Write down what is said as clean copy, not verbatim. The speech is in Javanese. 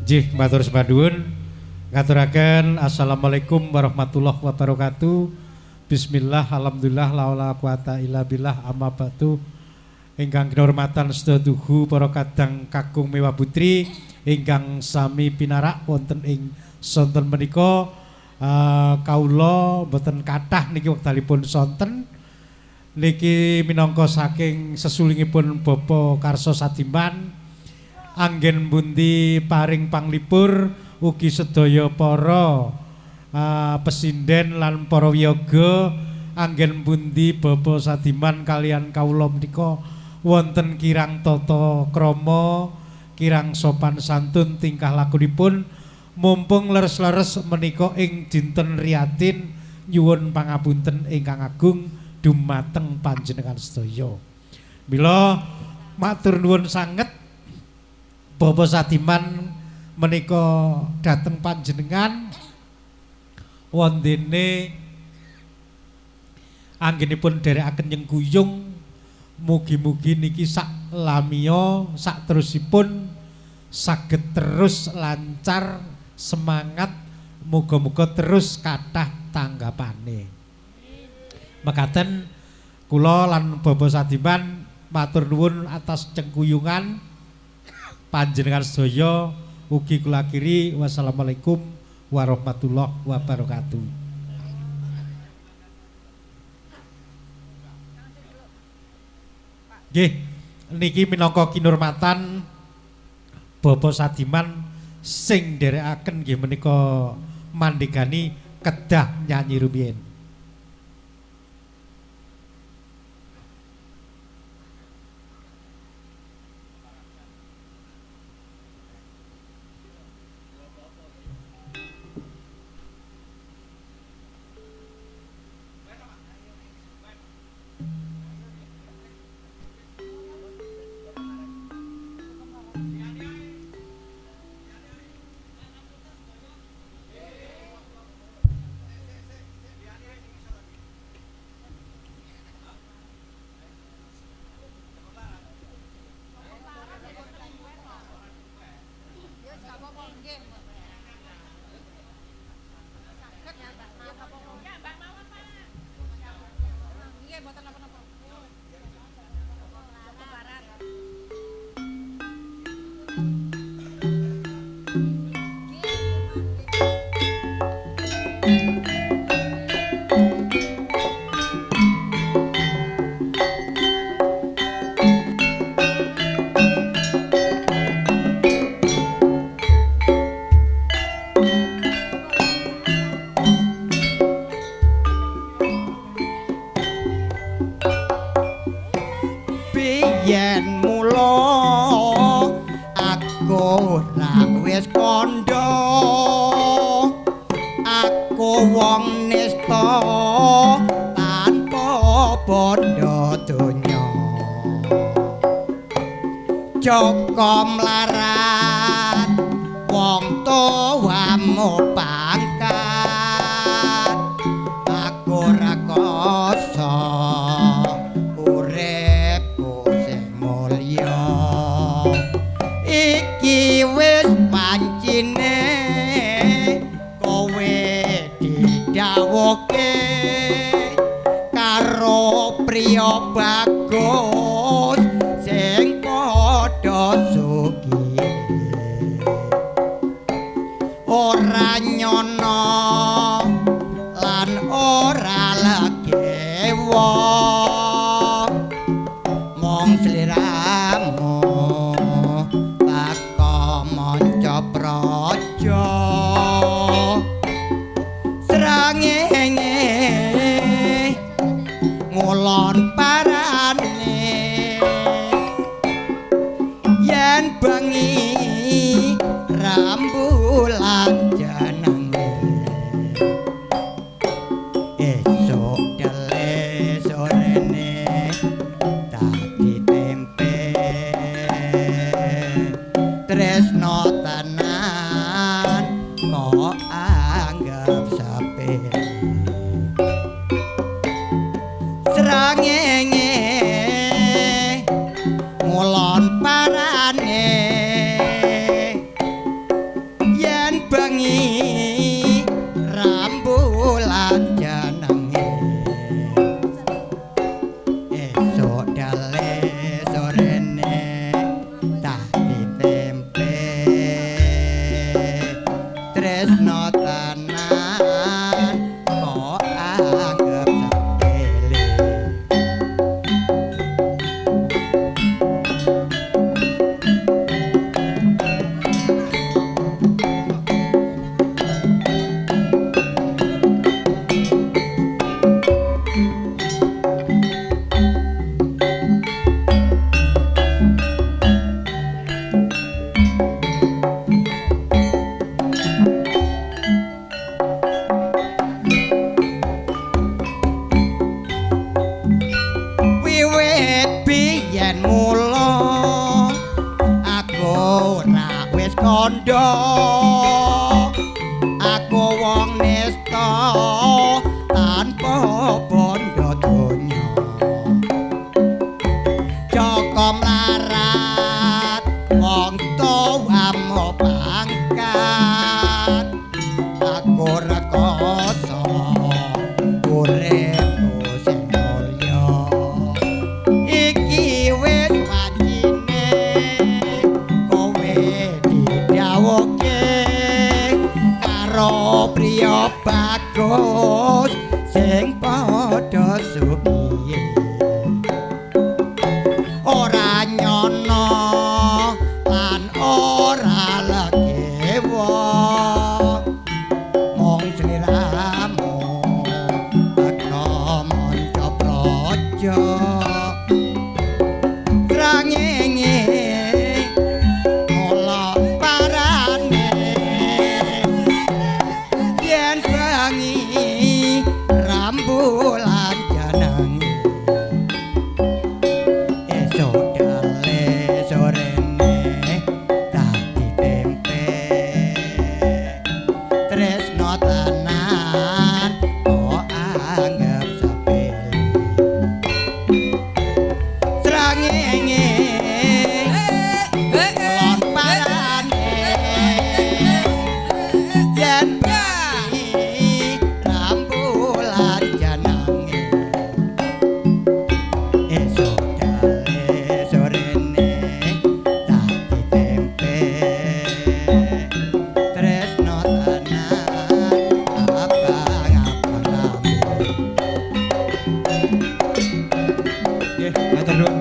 Nggih, matur semadhuwun. Ngaturaken assalamualaikum warahmatullahi wabarakatuh. Bismillah, alhamdulillah, la wala quwata illa billah, amma ba'du. Ingkang kinurmatan sedaya para kadang kakung mewah putri ingkang sami pinarak wonten ing sonten menika, kawula mboten kathah niki wektalipun sonten niki minangka saking sesulingipun Bapa Karso Sadiman anggen pundi paring panglipur ugi sedaya para pesinden lan para wiyaga anggen pundi Bapa Sadiman kalian kawula menika wonten kirang tata krama, kirang sopan santun tingkah lakunipun mumpung leres-leres menika ing dinten Riyatin nyuwun pangapunten ingkang agung dumateng panjenengan sedaya. Mila matur nuwun sanget Bapa Sadiman menika dhateng panjenengan wondene anggenipun dherekaken nyengkuyung. Mugi-mugi niki sak lamiya sak terusipun saged terus lancar semangat, muga-muga terus kathah tanggapane. Mekaten kula lan Bapa Sadiman matur nuwun atas cengkuyungan panjenengan sedaya ugi kula akhiri wassalamualaikum warahmatullahi wabarakatuh. Nggih, niki minangka kinurmatan Bapa Sadiman sing nderekaken nggih menika mandhegani kedah nyanyi rumiyin. Joko mlarat wong tuwamu pangkat aku ora koso uripku sing mulya iki wis pancine kowe didhawuhke karo priya bagus sing sugi ora nyono lan ora legewo mong sliramu bako manca praja srangenge ngulon parane yen bengi rambulan jenenge esuk dele sorene dadi tempe tresno tenan kok anggap sepele srangenge ngulon parane kondo aku wong nesta tanpa bondo donya Joko mlarat wong tuwa mo pangkat aku rekoso uripku sing mulya iki wis wajine kowe didhawuhke karo priya bagus sing padha sugih ora nyono lan ora legewa mong sliramu teka manca praja krangenge ngola parane yen bengi rambulan janange esok dale sorene dadi tempe tresno tenan kok anggap sepele srangenge lon parane yen bengi rambulan janange esok dale sorene dadi tempe tresno tenan abang-abang lambe nggih matur nuwun